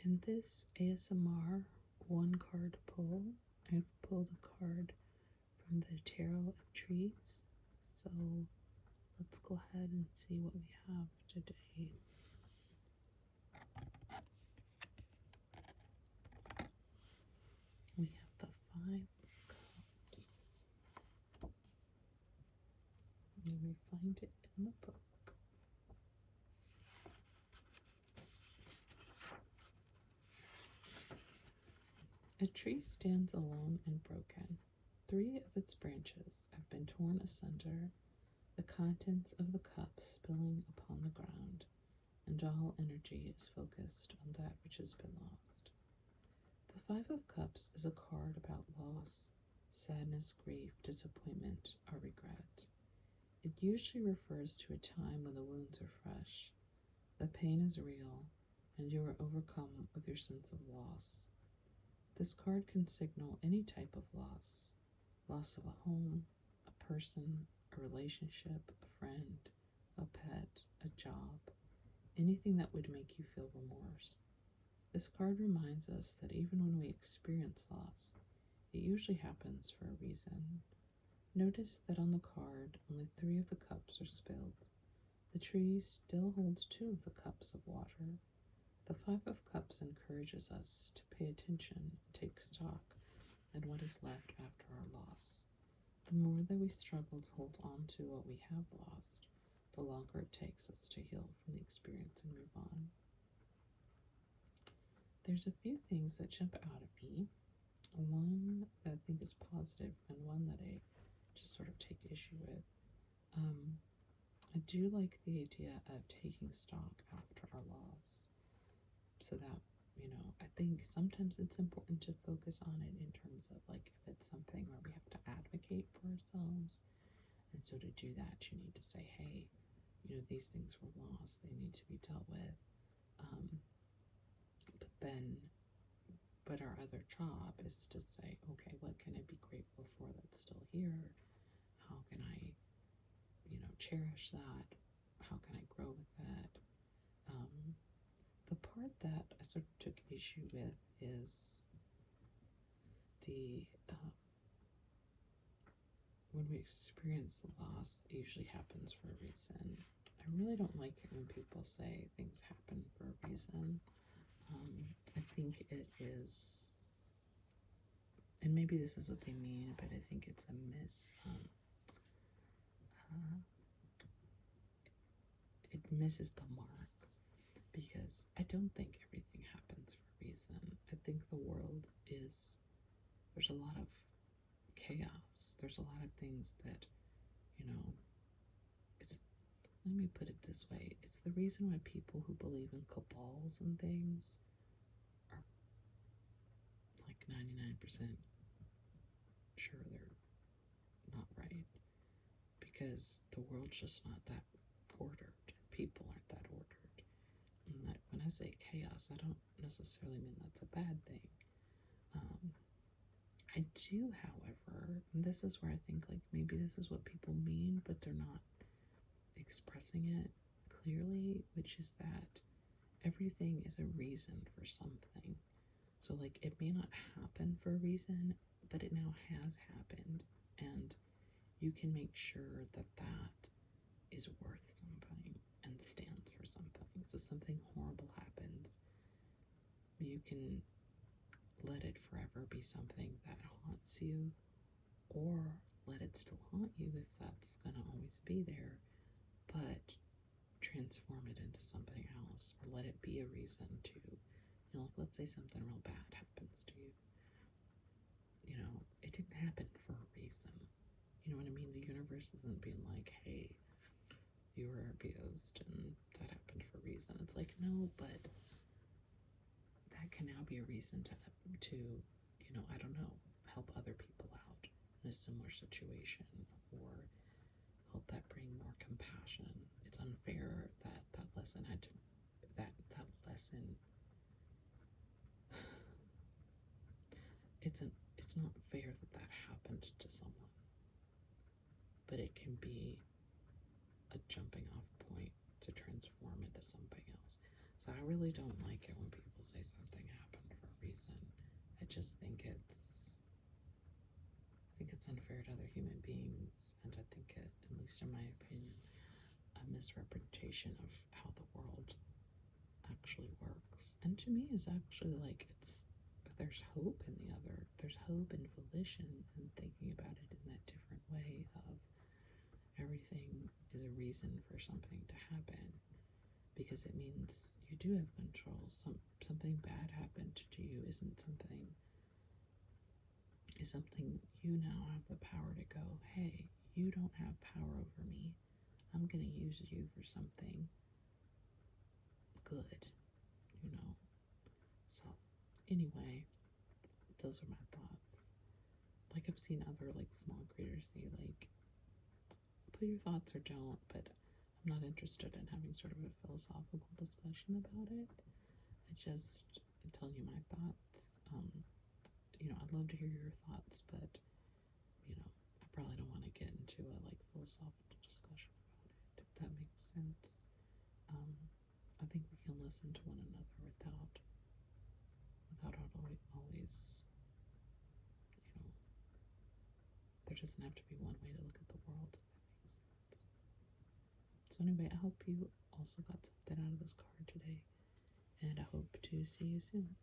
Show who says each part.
Speaker 1: In this ASMR one card pull, I've pulled a card from the Tarot of Trees. So let's go ahead and see what we have today. We have the Five of Cups. Let me find it in the book. A tree stands alone and broken. 3 of its branches have been torn asunder, the contents of the cup spilling upon the ground, and all energy is focused on that which has been lost. The Five of Cups is a card about loss, sadness, grief, disappointment, or regret. It usually refers to a time when the wounds are fresh, the pain is real, and you are overcome with your sense of loss. This card can signal any type of loss: loss of a home, a person, a relationship, a friend, a pet, a job, anything that would make you feel remorse. This card reminds us that even when we experience loss, it usually happens for a reason. Notice that on the card, only 3 of the cups are spilled. The tree still holds 2 of the cups of water. The Five of Cups encourages us to pay attention and take stock and what is left after our loss. The more that we struggle to hold on to what we have lost, the longer it takes us to heal from the experience and move on. There's a few things that jump out at me. One that I think is positive and one that I just sort of take issue with. I do like the idea of taking stock after our loss, so that, I think sometimes it's important to focus on it in terms of like if it's something where we have to advocate for ourselves. And so to do that, you need to say, hey, these things were lost, they need to be dealt with. But our other job is to say, okay, what can I be grateful for that's still here? How can I, cherish that? How can I grow with that? The part that I sort of took issue with is the when we experience loss, it usually happens for a reason. I really don't like it when people say things happen for a reason. I think it is, and maybe this is what they mean, but I think it's a it misses the mark, because I don't think everything happens for a reason. I think the world is, there's a lot of chaos. There's a lot of things that, it's, let me put it this way, it's the reason why people who believe in cabals and things are like 99% sure they're not right, because the world's just not that ordered, and people aren't that ordered. And that when I say chaos, I don't necessarily mean that's a bad thing. I do, however, and this is where I think like maybe this is what people mean, but they're not expressing it clearly, which is that everything is a reason for something. So like it may not happen for a reason, but it now has happened, and you can make sure that that is worth something and stands for something. So something horrible happens, you can let it forever be something that haunts you, or let it still haunt you if that's going to always be there, but transform it into something else, or let it be a reason to, if let's say something real bad happens to you, it didn't happen for a reason. You know what I mean? The universe isn't being like, hey, you were abused and that happened for a reason. It's like, no, but that can now be a reason to I don't know, help other people out in a similar situation, or help that bring more compassion. It's unfair that that lesson had to, that lesson, it's not fair that that happened to someone, but it can be a jumping off point to transform into something else. So I really don't like it when people say something happened for a reason. I just think it's unfair to other human beings, and I think it, at least in my opinion, a misrepresentation of how the world actually works. And to me, is actually like there's hope in the other. There's hope in volition and thinking about it in that different way of everything is a reason for something to happen, because it means you do have control. Something bad happened to you is something you now have the power to go, hey, you don't have power over me. I'm going to use you for something good, you know? So, anyway, those are my thoughts. Like, I've seen other, like, small creators say, like, put your thoughts or don't, but I'm not interested in having sort of a philosophical discussion about it. I just am telling you my thoughts. I'd love to hear your thoughts, but I probably don't want to get into a like philosophical discussion about it, if that makes sense. I think we can listen to one another without always, there doesn't have to be one way to look at the world, if that makes sense. So anyway, I hope you also got something out of this card today, and I hope to see you soon.